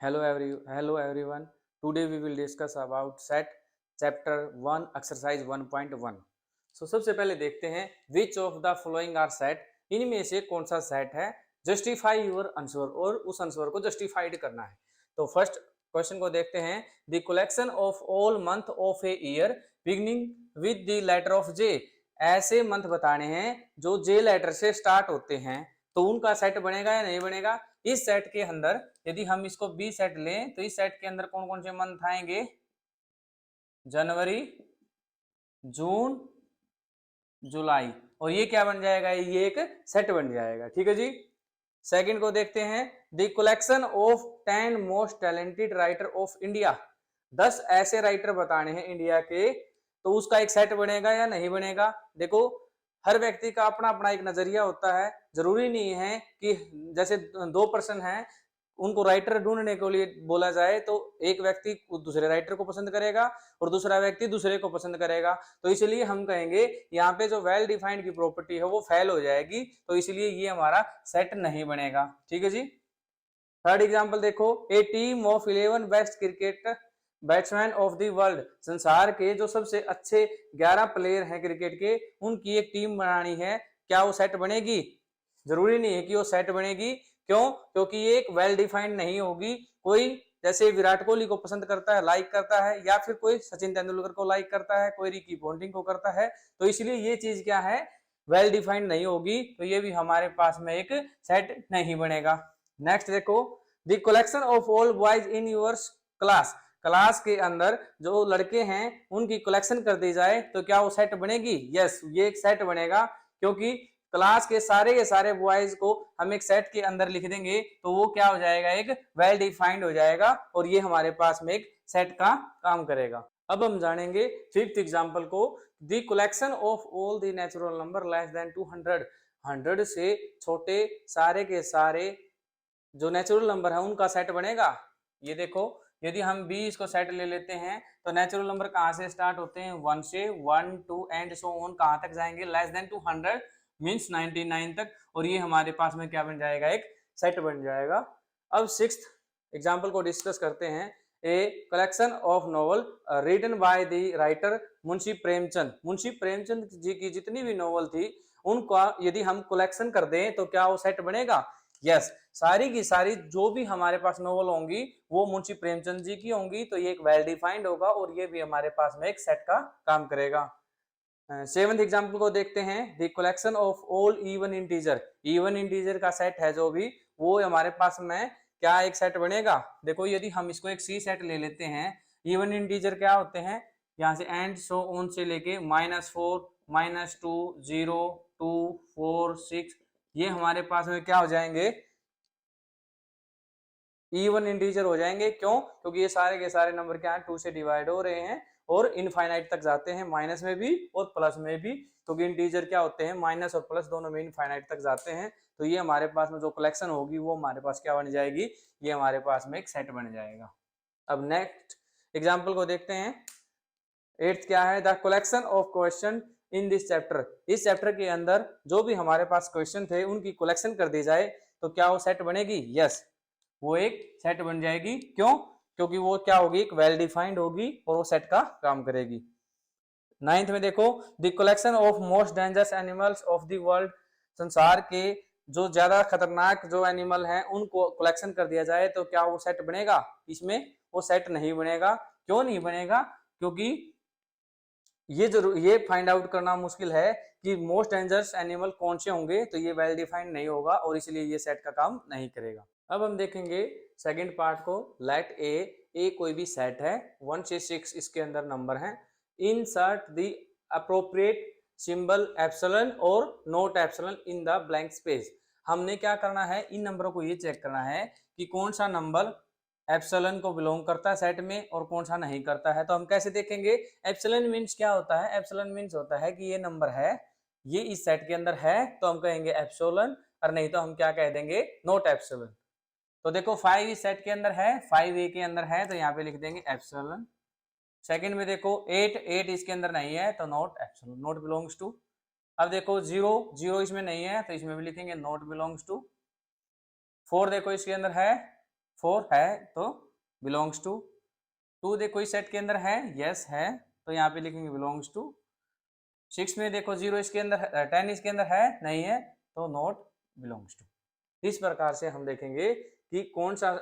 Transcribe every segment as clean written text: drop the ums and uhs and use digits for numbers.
Hello everyone. Today we will discuss about set chapter 1 exercise 1.1. So सबसे पहले देखते हैं which of the following are set. इनमें से कौन सा सेट है. Justify your answer और उस आंसर को जस्टिफाइड करना है. तो फर्स्ट क्वेश्चन को देखते हैं. The collection of all month of a year beginning with the letter of J. ऐसे मंथ बताने हैं जो J लेटर से स्टार्ट होते हैं, तो उनका सेट बनेगा या नहीं बनेगा. इस सेट के अंदर यदि हम इसको बी सेट लें तो इस सेट के अंदर कौन कौन से मंथ आएंगे. जनवरी, जून, जुलाई. और ये क्या बन जाएगा, ये एक सेट बन जाएगा. ठीक है जी. सेकंड को देखते हैं. The collection of 10 most talented writer of India. 10 ऐसे राइटर बताने हैं इंडिया के, तो उसका एक सेट बनेगा या नहीं बनेगा. देखो हर व्यक्ति का अपना अपना एक नजरिया होता है. जरूरी नहीं है कि जैसे 2 पर्सन हैं, उनको राइटर ढूंढने के लिए बोला जाए तो एक व्यक्ति दूसरे राइटर को पसंद करेगा और दूसरा व्यक्ति दूसरे को पसंद करेगा. तो इसलिए हम कहेंगे यहाँ पे जो वेल डिफाइंड की प्रॉपर्टी है वो फेल हो जाएगी, तो इसलिए ये हमारा सेट नहीं बनेगा. ठीक है जी. थर्ड एग्जांपल देखो. A team of 11 best cricket batsman of the world. संसार के जो सबसे अच्छे 11 प्लेयर हैं क्रिकेट के, उनकी एक टीम बनानी है. क्या वो सेट बनेगी? जरूरी नहीं है कि वो सेट बनेगी. क्यों? क्योंकि ये एक वेल डिफाइंड नहीं होगी. कोई जैसे विराट कोहली को पसंद करता है, लाइक करता है, या फिर कोई सचिन तेंदुलकर को लाइक करता है, कोई रिकी पॉन्टिंग को करता है, तो इसलिए ये चीज क्या है, वेल डिफाइंड नहीं होगी. तो ये भी हमारे पास में एक सेट नहीं बनेगा. नेक्स्ट देखो. The collection of all boys in your class. Class के अंदर जो लड़के हैं उनकी कलेक्शन कर दी जाए तो क्या वो सेट बनेगी? यस, ये एक सेट बनेगा. क्योंकि क्लास के सारे बॉयज को हम एक सेट के अंदर लिख देंगे तो वो क्या हो जाएगा, एक वेल डिफाइंड हो जाएगा, और ये हमारे पास में एक सेट का काम करेगा. अब हम जानेंगे फिफ्थ एग्जांपल को. The collection of all the natural number less then 200. 100 से छोटे सारे के सारे जो नेचुरल नंबर है उनका सेट बनेगा. ये देखो, यदि हम 20 को सेट ले लेते हैं तो नेचुरल नंबर कहां से स्टार्ट होते हैं, 1 से, 1 2 एंड सो ऑन कहां तक जाएंगे, लेस देन 200 मीन्स 99 तक, और ये हमारे पास में क्या बन जाएगा, एक सेट बन जाएगा. अब सिक्स्थ एग्जांपल को डिस्कस करते हैं. A collection of novel written by the writer Munshi Premchand. Munshi Premchand ji की जितनी भी नॉवल थी उनका यदि हम कलेक्शन कर दें तो क्या वो सेट बनेगा? यस, सारी की सारी जो भी हमारे पास नॉवल होंगी वो मुंशी प्रेमचंद जी की होंगी, तो ये एक वेल डिफाइंड होगा और ये भी हमारे पास में एक सेट का काम करेगा. सेवंथ एग्जांपल को देखते हैं. The collection of all even integer. Even integer का सेट है जो भी, वो हमारे पास में क्या एक सेट बनेगा. देखो यदि हम इसको एक सी सेट ले लेते हैं. इवन इंटीजर क्या होते हैं, यहाँ से एंड सो ऑन से लेके -4 -2 0 2 4 6, ये हमारे पास में क्या हो जाएंगे, इवन इंटीजर हो जाएंगे. क्यों? क्योंकि ये सारे के सारे नंबर क्या है, 2 से डिवाइड हो रहे हैं और इनफाइनाइट तक जाते हैं, माइनस में भी और प्लस में भी, क्योंकि इंटीजर क्या होते हैं, माइनस और प्लस दोनों में इनफाइनाइट तक जाते हैं. तो ये हमारे पास में जो कलेक्शन होगी वो हमारे पास क्या बन जाएगी, ये हमारे पास में एक सेट बन जाएगा. अब नेक्स्ट एग्जाम्पल को देखते हैं. एट्थ क्या है, the collection of question in this chapter. इस चैप्टर के अंदर जो भी हमारे पास क्वेश्चन थे उनकी कलेक्शन कर दी जाए तो क्या वो सेट बनेगी? यस, वो एक सेट बन जाएगी. क्यों? क्योंकि वो क्या होगी, एक वेल डिफाइंड होगी और वो सेट का काम करेगी. नाइन्थ में देखो. The collection of most dangerous animals of the world. संसार के जो ज्यादा खतरनाक जो एनिमल हैं उनको कलेक्शन कर दिया जाए तो क्या वो सेट बनेगा? इसमें वो सेट नहीं बनेगा. क्यों नहीं बनेगा? क्योंकि ये फाइंड आउट करना मुश्किल है कि मोस्ट डेंजरस एनिमल कौन से होंगे, तो ये वेल डिफाइंड नहीं होगा और इसलिए ये सेट का काम नहीं करेगा. अब हम देखेंगे सेकंड पार्ट को. लेट ए कोई भी सेट है, 1 से 6 इसके अंदर नंबर हैं. Insert the appropriate symbol epsilon और not epsilon in the blank space. हमने क्या करना है, इन नंबरों को ये चेक करना है कि कौन सा नंबर एप्सिलॉन को बिलोंग करता है सेट में और कौन सा नहीं करता है. तो हम कैसे देखेंगे, एप्सिलॉन मीन्स क्या होता है, एप्सिलॉन मीन्स होता है कि ये नंबर है, ये इस सेट के अंदर है तो हम कहेंगे एप्सिलॉन, और नहीं तो हम क्या कह देंगे, नोट एप्सिलॉन. तो देखो 5 इस सेट के अंदर है, 5 ए के अंदर है तो यहाँ पे लिख देंगे एप्सिलॉन. सेकंड में देखो 8 इसके अंदर नहीं है तो not epsilon, not belongs to. अब देखो 0 इसमें नहीं है तो इसमें भी लिखेंगे नॉट बिलोंग्स टू. 4 देखो इसके अंदर है, 4 है तो बिलोंग्स टू 2 देखो इस सेट के अंदर है, यस है, तो यहाँ पे लिखेंगे बिलोंग्स टू 6 में देखो 0 इसके अंदर 10 इसके अंदर है, नहीं है, तो नॉट बिलोंग्स टू। इस प्रकार से हम देखेंगे कि कौन सा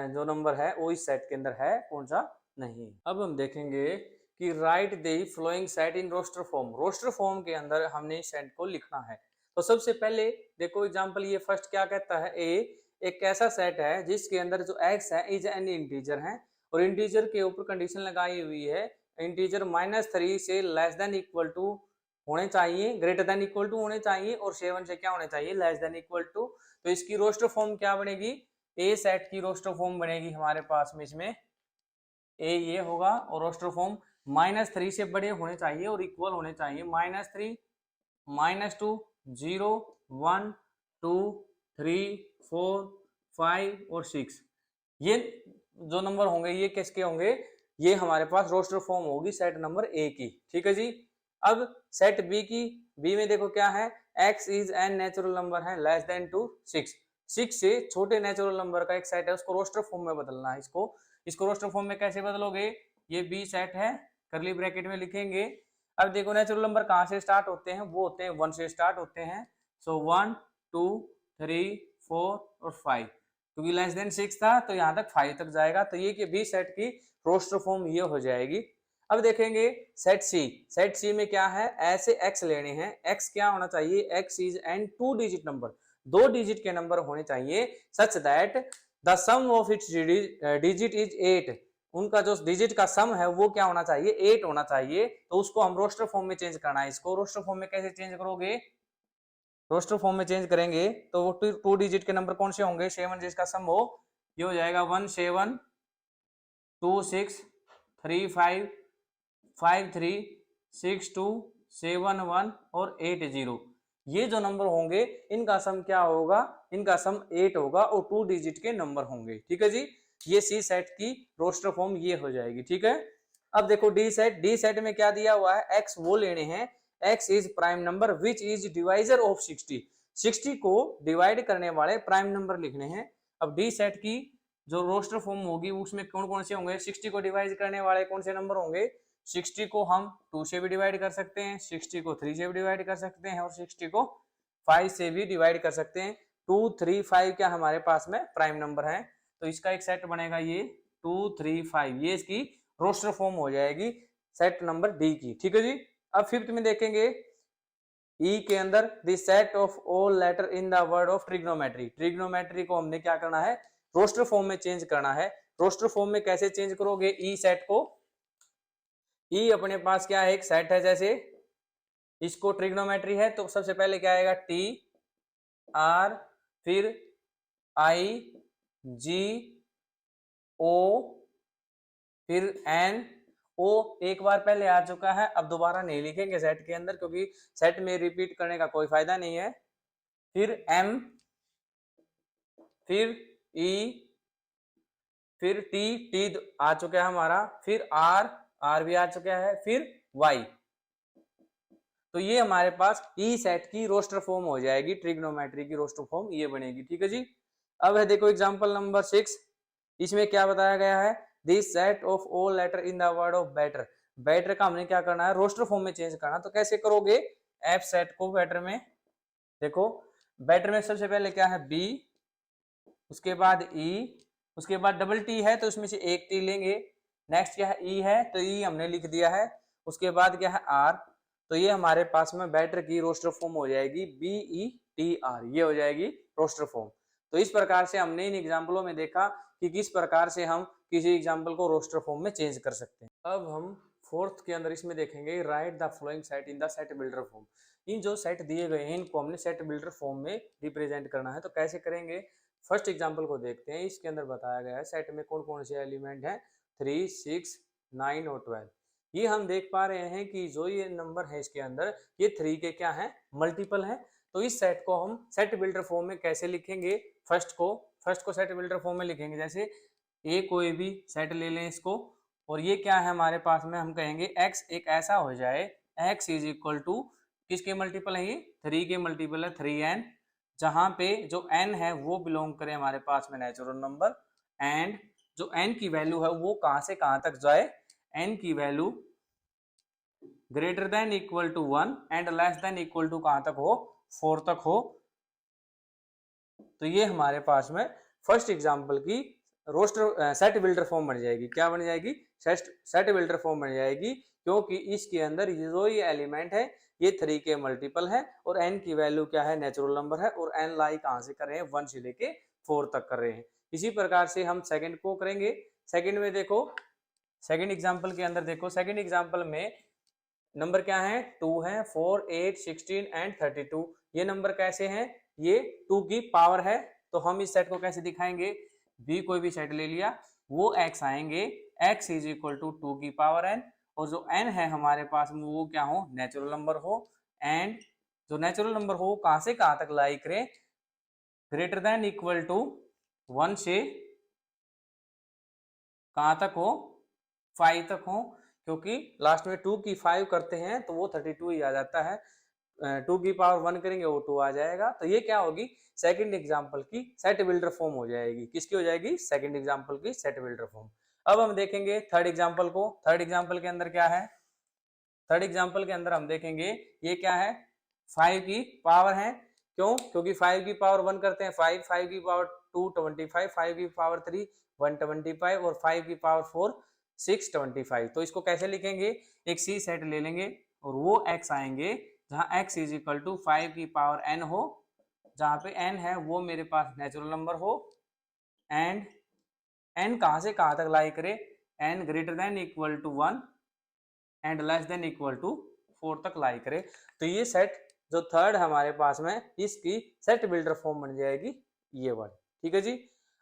जो नंबर है वो इस सेट के अंदर है, कौन सा नहीं। अब हम देखेंगे कि write the flowing set in roster form. Roster form के अंदर हमने इस सेट को लिखना है। तो सबसे पहले देखो एग्जांपल, ये फर्स्ट क्या कहता है, ए एक ऐसा सेट है जिसके अंदर जो एक्स है इज एन इंटीजर है, और इंटीजर के ऊपर कंडीशन लगाई हुई है इंटीजर -3 से लेस देन इक्वल टू होने चाहिए, ग्रेटर देन इक्वल टू होने चाहिए, और 7 से क्या होने चाहिए, लेस देन इक्वल टू। तो इसकी रोस्टर फॉर्म क्या बनेगी, ए सेट की रोस्टर फॉर्म बनेगी हमारे पास में, इसमें ए ये होगा, और रोस्टर फॉर्म -3 से बड़े होने चाहिए और इक्वल होने चाहिए, -3 -2 0 1 2 3 4 5 और 6। ये जो नंबर होंगे ये किसके होंगे, ये हमारे पास रोस्टर फॉर्म होगी सेट नंबर ए की। ठीक है जी। अब सेट बी की, बी में देखो क्या है, x is N natural number है लेस देन टू 6, 6 से छोटे नेचुरल नंबर का एक सेट है, उसको रोस्टर फॉर्म में बदलना है। इसको रोस्टर फॉर्म में कैसे बदलोगे, ये बी सेट है, करली ब्रैकेट में लिखेंगे। अब देखो नेचुरल नंबर कहाँ से स्टार्ट होते हैं, वो होते हैं 1 से स्टार्ट होते हैं, सो 1 2 3 4 और 5, क्योंकि लेस देन 6 था तो यहाँ तक 5 तक जाएगा, तो ये कि बी सेट की रोस्टर फॉर्म ये हो जाएगी। अब देखेंगे सेट सी। सेट सी में क्या है, ऐसे एक्स लेने हैं, एक्स क्या होना चाहिए, x is an 2 digit number, 2 digit के नंबर होने चाहिए, such that the sum of its digit is 8, उनका जो डिजिट का सम है वो क्या होना चाहिए, 8 होना चाहिए। तो उसको हम रोस्टर फॉर्म में चेंज करना है। इसको रोस्टर फॉर्म में कैसे चेंज करोगे, रोस्टर फॉर्म में चेंज करेंगे तो वो 2 डिजिट के नंबर कौन से होंगे, 7 जिसका सम हो, ये हो जाएगा 1 7 2 6 3 5 5 3 6 2 7 1 और 8 0। ये जो नंबर होंगे इनका सम क्या होगा, इनका सम 8 होगा और 2 डिजिट के नंबर होंगे। ठीक है जी। ये सी सेट की रोस्टर फॉर्म ये हो जाएगी। ठीक है। अब देखो डी सेट। डी सेट में क्या दिया हुआ है, एक्स वो लेने हैं, x is prime number which is divisor of 60, 60 को डिवाइड करने वाले प्राइम नंबर लिखने हैं। अब डी सेट की जो रोस्टर फॉर्म होगी उसमें कौन कौन से होंगे, 60 को डिवाइड करने वाले कौन से नंबर होंगे, 60 को हम 2 से भी डिवाइड कर सकते हैं, 60 को 3 से भी डिवाइड कर सकते हैं, और 60 को 5 से भी डिवाइड कर सकते हैं। 2 3 5 क्या हमारे पास में प्राइम नंबर है, तो इसका एक सेट बनेगा ये 2 3 5, ये इसकी रोस्टर फॉर्म हो जाएगी सेट नंबर डी की। ठीक है जी। अब फिफ्थ में देखेंगे ई के अंदर the set of all letter in the word of trigonometry. Trigonometry को हमने क्या करना है, रोस्टर फॉर्म में चेंज करना है। रोस्टर फॉर्म में कैसे चेंज करोगे, ई सेट को, ई अपने पास क्या है, एक सेट है, जैसे इसको ट्रिग्नोमेट्री है तो सबसे पहले क्या आएगा, टी आर, फिर आई जी ओ, फिर एन ओ, एक बार पहले आ चुका है, अब दोबारा नहीं लिखेंगे सेट के अंदर क्योंकि सेट में रिपीट करने का कोई फायदा नहीं है। फिर एम, फिर ई, फिर टी, टी आ चुका है हमारा, फिर आर, आर भी आ चुका है, फिर वाई। तो ये हमारे पास ई सेट की रोस्टर फॉर्म हो जाएगी, ट्रिग्नोमेट्री की रोस्टर फॉर्म ये बनेगी। ठीक है जी। अब है देखो एग्जांपल नंबर 6, इसमें क्या बताया गया है, this set of all letter in the word of better. Better का हमने क्या करना है, रोस्टर फॉर्म में चेंज करना। तो कैसे करोगे, एफ सेट को बेटर में, देखो बेटर में सबसे पहले क्या है, बी, उसके बाद ई, उसके बाद डबल टी है तो उसमें से एक टी लेंगे, नेक्स्ट क्या है, ई है तो ई हमने लिख दिया है, उसके बाद क्या है, आर, तो ये हमारे पास में बेटर की रोस्टर फॉर्म हो जाएगी बी ई टी आर, ये हो जाएगी रोस्टर फॉर्म। तो इस प्रकार से हमने इन एग्जाम्पलों में देखा कि किस प्रकार से हम किसी एग्जाम्पल को रोस्टर फॉर्म में चेंज कर सकते हैं। अब हम फोर्थ के अंदर इसमें देखेंगे write the flowing set in the set builder form. इन जो सेट दिए गए हैं इनको हमने सेट बिल्डर फॉर्म में रिप्रेजेंट करना है। तो कैसे करेंगे, फर्स्ट एग्जाम्पल को देखते हैं। इसके अंदर बताया गया है सेट में कौन कौन से एलिमेंट हैं, 3 6 9 और 12। ये हम देख पा रहे हैं कि जो ये नंबर है इसके अंदर ये 3 के क्या है, मल्टीपल है। तो इस सेट को हम सेट बिल्डर फॉर्म में कैसे लिखेंगे, फर्स्ट को सेट बिल्डर फॉर्म में लिखेंगे, जैसे ए कोई भी सेट ले लें इसको, और ये क्या है हमारे पास में, हम कहेंगे x एक ऐसा हो जाए, x इज इक्वल टू किसके मल्टीपल है, ये 3 के मल्टीपल है 3n, जहां पे जो n है वो बिलोंग करे हमारे पास में नेचुरल नंबर, एंड जो n की वैल्यू है वो कहां से कहां तक जाए, n की value greater than equal to 1 and less than equal to कहां तक हो, 4 तक हो। तो ये हमारे पास में फर्स्ट एग्जांपल की रोस्टर सेट बिल्डर फॉर्म बन जाएगी। क्या बन जाएगी, सेट बिल्डर फॉर्म बन जाएगी, क्योंकि इसके अंदर जो ये एलिमेंट है ये 3 के मल्टीपल है और n की वैल्यू क्या है, नेचुरल नंबर है, और n लाई कहां से कर रहे हैं, 1 से लेके 4 तक कर रहे हैं। इसी प्रकार से हम सेकंड को करेंगे। सेकंड में देखो, सेकंड एग्जांपल के अंदर देखो, सेकंड एग्जांपल में नंबर क्या है, 2 है, 4, 8, 16 एंड 32। ये नंबर कैसे हैं, ये 2 की पावर है। तो हम इस सेट को कैसे दिखाएंगे, b कोई भी सेट ले लिया, वो x आएंगे, x इज इक्वल टू 2 की पावर n, और जो n है हमारे पास में वो क्या हो, नेचुरल नंबर हो, एंड जो नेचुरल नंबर हो कहां से कहां तक लाई करे, ग्रेटर देन इक्वल टू 1 से कहां तक हो, 5 तक हो, क्योंकि लास्ट में 2 की 5 करते हैं तो वो 32 ही आ जाता है, 2 की पावर 1 करेंगे वो 2 आ जाएगा। तो ये क्या होगी, सेकंड एग्जांपल की सेट बिल्डर फॉर्म हो जाएगी। किसकी हो जाएगी, सेकंड एग्जांपल की सेट बिल्डर फॉर्म। अब हम देखेंगे थर्ड एग्जांपल को। थर्ड एग्जांपल के अंदर क्या है, थर्ड एग्जांपल के अंदर हम देखेंगे ये क्या है, 5 की पावर है। क्यों, क्योंकि 5 की पावर 1 करते हैं 5, 5 की पावर 2 25, 5 की पावर 3 125 और 5 की पावर 4 625। तो इसको कैसे लिखेंगे, एक सी सेट ले लेंगे और वो x आएंगे जहां x इज इक्वल टू 5 की पावर n हो, जहां पे n है वो मेरे पास नेचुरल नंबर हो, एंड n कहां से कहां तक लाई करे, n greater than equal to 1 and less than equal to 4 तक लाई करे। तो ये सेट जो थर्ड हमारे पास में, इसकी सेट बिल्डर फॉर्म बन जाएगी ये वाली। ठीक है जी।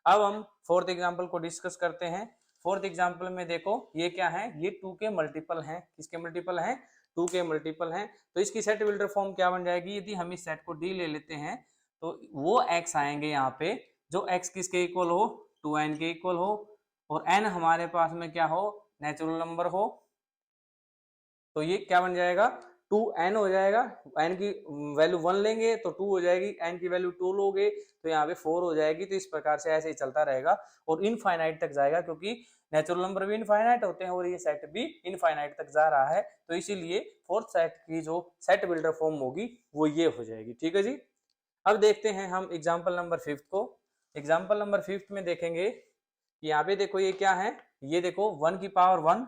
अब हम फोर्थ एग्जांपल को डिस्कस करते हैं। फोर्थ एग्जांपल में देखो ये क्या है, ये 2 के मल्टीपल हैं। किसके मल्टीपल हैं, 2 के मल्टीपल हैं। तो इसकी सेट बिल्डर फॉर्म क्या बन जाएगी, यदि हम इस सेट को डी ले लेते हैं तो वो x आएंगे यहाँ पे, जो x किसके इक्वल हो, 2n के इक्वल हो, और n हमारे पास में क्या हो, नेचुरल नंबर हो। तो ये क्या बन जाएगा, 2n हो जाएगा, n की वैल्यू 1 लेंगे तो 2 हो जाएगी, n की वैल्यू 2 लोगे तो यहाँ पे 4 हो जाएगी। तो इस प्रकार से ऐसे ही चलता रहेगा और इनफाइनाइट तक जाएगा, क्योंकि नेचुरल नंबर भी इनफाइनाइट होते हैं और ये सेट भी इनफाइनाइट तक जा रहा है। तो इसीलिए फोर्थ सेट की जो सेट बिल्डर फॉर्म होगी वो ये हो जाएगी। ठीक है जी। अब देखते हैं हम एग्जाम्पल नंबर 5 को। एग्जाम्पल नंबर 5 में देखेंगे, यहाँ पे देखो ये क्या है, ये देखो 1 की पावर 1,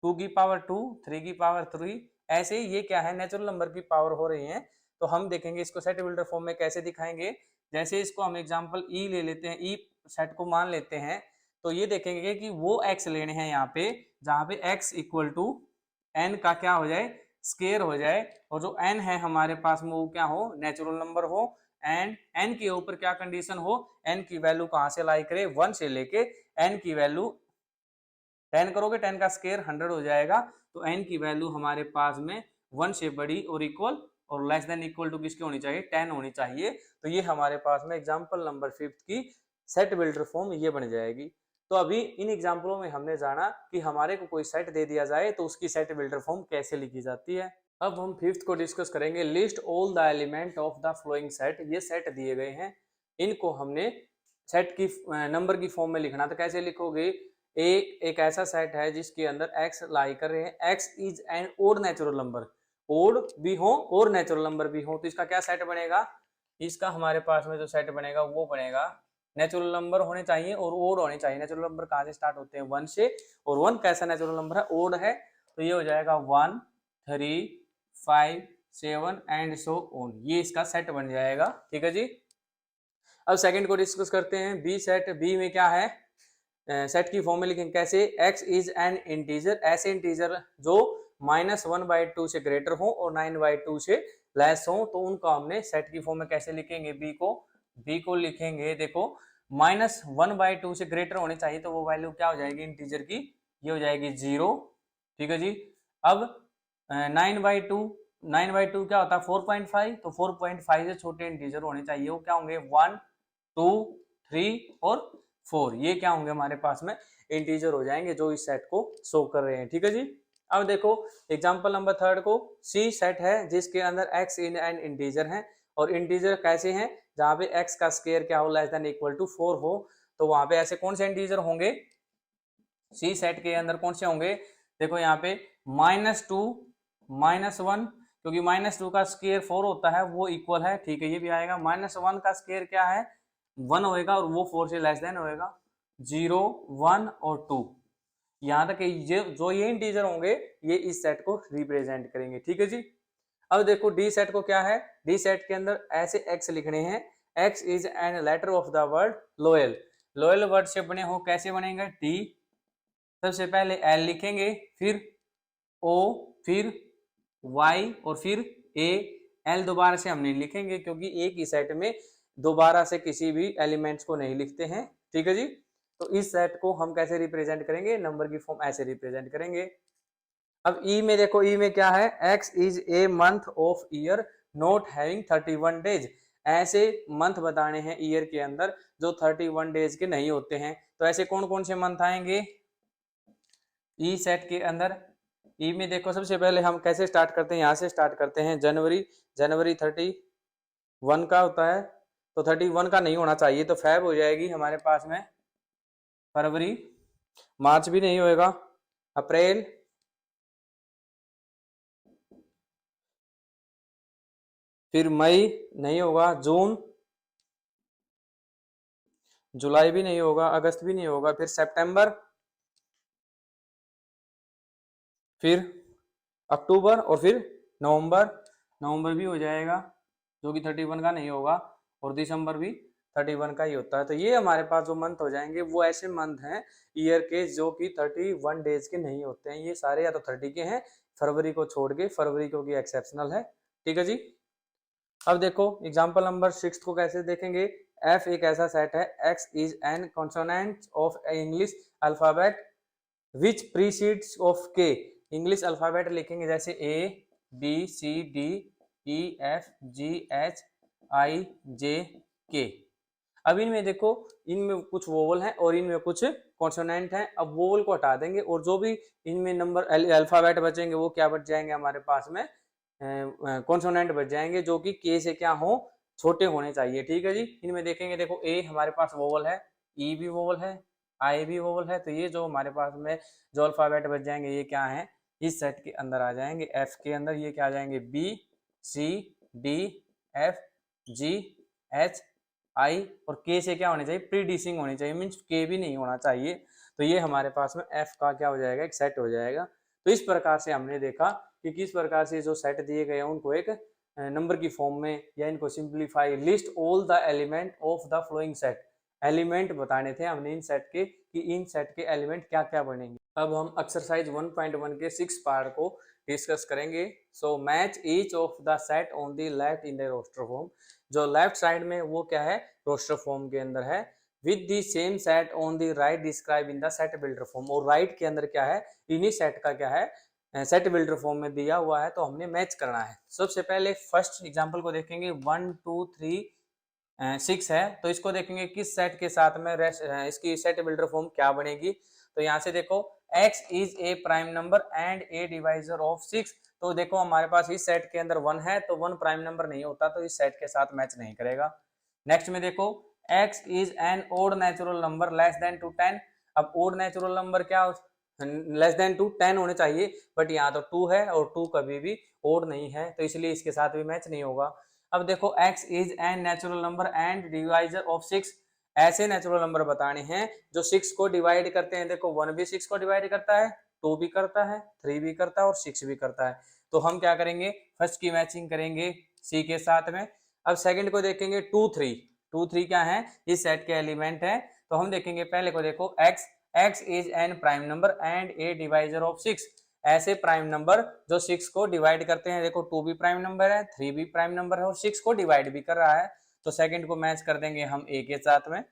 2 की पावर 2, 3 की पावर 3, ऐसे ही ये क्या है, नेचुरल नंबर की पावर हो रही है। तो हम देखेंगे इसको सेट बिल्डर फॉर्म में कैसे दिखाएंगे। जैसे इसको हम एग्जांपल ई ले लेते हैं, ई सेट को मान लेते हैं, तो ये देखेंगे कि वो एक्स लेने हैं यहाँ पे, जहाँ पे एक्स इक्वल टू एन का क्या हो जाए, स्केयर हो जाए, और जो एन है हमारे पास में वो क्या हो, नेचुरल नंबर हो, एंड एन के ऊपर क्या कंडीशन हो, एन की वैल्यू कहाँ से लाई करे, 1 से लेके एन की वैल्यू 10 करोगे, 10 का स्केयर 100 हो जाएगा। तो n की वैल्यू हमारे पास में 1 से बड़ी और इक्वल और लेस देन इक्वल टू किसकी होनी चाहिए, 10 होनी चाहिए। तो ये हमारे पास में एग्जांपल नंबर 5 की सेट बिल्डर फॉर्म ये बन जाएगी। तो अभी इन एग्जांपलों में हमने जाना कि हमारे को कोई सेट दे दिया जाए तो उसकी सेट बिल्डर फॉर्म कैसे लिखी जाती है। अब हम 5th को डिस्कस करेंगे, list all the element of the flowing set. ये सेट दिए गए हैं, इनको हमने सेट की नंबर की फॉर्म में लिखना। तो कैसे लिखोगे, एक ऐसा सेट है जिसके अंदर x लाई कर रहे हैं, x is an odd natural number, odd भी हो और नेचुरल नंबर भी हो, तो इसका क्या सेट बनेगा, इसका हमारे पास में जो सेट बनेगा वो बनेगा, नेचुरल नंबर होने चाहिए और ओड होने चाहिए। नेचुरल नंबर कहाँ से स्टार्ट होते हैं, 1 से, और 1 कैसा नेचुरल नंबर है, ओड है। तो ये हो जाएगा 1 3 5 7 एंड सो ऑन, ये इसका सेट बन जाएगा। ठीक है जी। अब सेकंड को डिस्कस करते हैं, बी सेट। बी में क्या है, सेट की फॉर्म में लिखेंगे कैसे, x इज एन इंटीजर, ऐसे इंटीजर जो -1/2 से ग्रेटर हो और 9/2 से लेस हो, तो उनको हमने सेट की फॉर्म में कैसे लिखेंगे, b को लिखेंगे, देखो -1/2 से ग्रेटर होने चाहिए, तो वो वैल्यू क्या हो जाएगी इंटीजर की, ये हो जाएगी 0। ठीक है जी। अब 9/2 क्या होता है, 4.5, तो 4.5 से छोटे इंटीजर होने चाहिए, वो क्या होंगे, 1 2 3 और 4, ये क्या होंगे हमारे पास में इंटीजर हो जाएंगे जो इस सेट को शो कर रहे हैं। ठीक है जी। अब देखो एग्जांपल नंबर 3 को, सी सेट है जिसके अंदर x इन एन इंटीजर है, और इंटीजर कैसे हैं, जहां पे x का स्क्वायर क्या हो, लेस देन इक्वल टू 4 हो। तो वहां पे ऐसे कौन से इंटीजर होंगे सी सेट के अंदर, कौन से होंगे? देखो यहाँ पे -2 -1, क्योंकि -2 का स्क्वायर 4 होता है, वो इक्वल है, ठीक है, ये भी आएगा। -1 का स्क्वायर क्या है? 1 होएगा और वो 4 से लेस देन होएगा। 0 1 और 2, यहाँ तक ये जो ये इंटीजर होंगे ये इस सेट को रिप्रेजेंट करेंगे, ठीक है जी। अब देखो डी सेट को क्या है, डी सेट के अंदर ऐसे एक्स लिखने हैं, x is an letter of the word loyal. Loyal word से बने हो, कैसे बनेंगे? डी, सबसे पहले एल लिखेंगे, फिर ओ, फिर वाई और फिर ए। एल दोबारा से हम नहीं लिखेंगे क्योंकि एक ही सेट में दोबारा से किसी भी एलिमेंट्स को नहीं लिखते हैं, ठीक है जी। तो इस सेट को हम कैसे रिप्रेजेंट करेंगे? नंबर की फॉर्म ऐसे रिप्रेजेंट करेंगे। अब ई में देखो, ई में क्या है? X is a month of year not having 31 days. ऐसे मंथ बताने हैं ईयर के अंदर जो 31 डेज के नहीं होते हैं। तो ऐसे कौन कौन से मंथ आएंगे ई सेट के अंदर? ई में देखो, सबसे पहले हम कैसे स्टार्ट करते हैं, यहाँ से स्टार्ट करते हैं। जनवरी, जनवरी 31 का होता है, तो 31 का नहीं होना चाहिए, तो फेब हो जाएगी हमारे पास में। फरवरी, मार्च भी नहीं होएगा, अप्रैल, फिर मई नहीं होगा, जून, जुलाई भी नहीं होगा, अगस्त भी नहीं होगा, फिर सितंबर, फिर अक्टूबर और फिर नवंबर। नवंबर भी हो जाएगा जो कि 31 का नहीं होगा, और दिसंबर भी 31 का ही होता है। तो ये हमारे पास जो मंथ हो जाएंगे वो ऐसे मंथ हैं ईयर के जो कि 31 डेज के नहीं होते हैं। ये सारे या तो 30 के हैं, फरवरी को छोड़ के, फरवरी क्योंकि एक्सेप्शनल है, ठीक है जी। अब देखो एग्जांपल नंबर 6 को कैसे देखेंगे। एफ एक ऐसा सेट है, X is an consonant of English alphabet which precedes of K. English alphabet लिखेंगे जैसे A B C D E F G H I J K. अब इनमें देखो, इनमें कुछ वोवल हैं और इनमें कुछ कॉन्सोनेंट हैं। अब वोवल को हटा देंगे और जो भी इनमें नंबर अल्फाबेट बचेंगे वो क्या बच जाएंगे हमारे पास में? कॉन्सोनेंट बच जाएंगे जो कि के से क्या हो, छोटे होने चाहिए, ठीक है जी। इनमें देखेंगे, देखो ए हमारे पास वोवल है, ई भी वोवल है, आई भी वोवल है, तो ये जो हमारे पास में जो अल्फाबेट बच जाएंगे ये क्या है, इस सेट के अंदर आ जाएंगे। एफ के अंदर ये क्या आ जाएंगे? B C D F G H I, और के से क्या होने चाहिए? प्रीडिसिंग होनी चाहिए, मीन्स के भी नहीं होना चाहिए। तो ये हमारे पास में एफ का क्या हो जाएगा? एक सेट हो जाएगा। तो इस प्रकार से हमने देखा कि किस प्रकार से जो सेट दिए गए हैं उनको एक नंबर की फॉर्म में, या इनको simplify, list all the element of the flowing set, element बताने थे हमने इन सेट के कि इन सेट के एलिमेंट क्या क्या बनेंगे। अब हम एक्सरसाइज 1.1 के 6 पार्ट को डिस्कस करेंगे। So match each of the set on the left in the roster form. जो लेफ्ट साइड में वो क्या है? रोस्टर फॉर्म के अंदर है। With the same set on the right describe in the set builder form. और राइट के अंदर क्या है? इन्हीं सेट का क्या है? सेट बिल्डर फॉर्म में दिया हुआ है, तो हमने मैच करना है। सबसे पहले फर्स्ट एग्जांपल को देखेंगे। 1 2 3 6 है, तो इसको देखेंगे किस सेट के साथ में इसकी सेट बिल्डर फॉर्म क्या बनेगी। तो यहाँ से देखो, x is a prime number and A divisor of 6। तो देखो हमारे पास इस सेट के अंदर 1 है, तो 1 प्राइम नंबर नहीं होता, तो इस सेट के साथ मैच नहीं करेगा। नेक्स्ट में देखो, x is an odd natural number less than to 10। अब ओड नेचुरल नंबर क्या, लेस देन टू 10 होने चाहिए, बट यहाँ तो 2 है और 2 कभी भी ओड नहीं है, तो इसलिए इसके साथ भी मैच नहीं होगा। अब देखो, x is N natural number and divisor of 6। ऐसे नेचुरल नंबर बताने हैं जो 6 को डिवाइड करते हैं। देखो 1 भी 6 को डिवाइड करता है, 2 भी करता है, 3 भी करता है और 6 भी करता है। तो हम क्या करेंगे? फर्स्ट की मैचिंग करेंगे सी के साथ में। अब सेकंड को देखेंगे 2 3। 2 3 क्या है? इस सेट के एलिमेंट है। तो हम देखेंगे, पहले को देखो, x is N prime number and A divisor of 6। ऐसे प्राइम नंबर जो 6 को डिवाइड करते हैं। देखो 2 भी प्राइम नंबर है, 3 भी प्राइम नंबर है और 6 को डिवाइड भी कर रहा है, तो सेकंड को मैच कर देंगे हम ए के साथ में।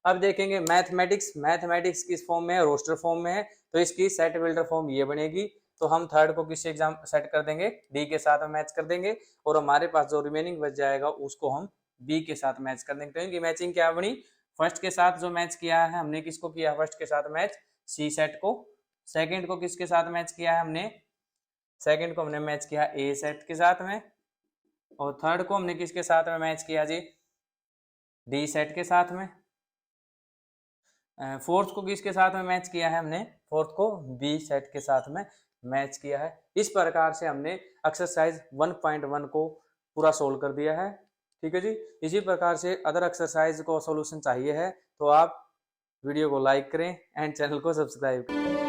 अब देखेंगे मैथमेटिक्स। मैथमेटिक्स किस फॉर्म में है? रोस्टर फॉर्म में है, तो इसकी सेट बिल्डर फॉर्म ये बनेगी। तो हम थर्ड को किस एग्जाम सेट कर देंगे? डी के साथ में मैच कर देंगे, और हमारे पास जो रिमेनिंग बच जाएगा उसको हम बी के साथ मैच कर देंगे। तो इनकी मैचिंग क्या बनी? फर्स्ट के साथ जो मैच किया है हमने, किसको किया फर्स्ट के साथ मैच? सी सेट को। सेकंड को किसके साथ मैच किया है हमने? सेकंड को हमने मैच किया ए सेट के साथ में, और थर्ड को हमने किसके साथ में मैच किया जी? डी सेट के साथ में। फोर्थ को किसके साथ में मैच किया है हमने, फोर्थ को बी सेट के साथ में मैच किया है। इस प्रकार से हमने एक्सरसाइज 1.1 को पूरा सोल्व कर दिया है। ठीक है जी। इसी प्रकार से अदर एक्सरसाइज को सॉल्यूशन चाहिए है तो आप वीडियो को लाइक करें एंड चैनल को सब्सक्राइब करें।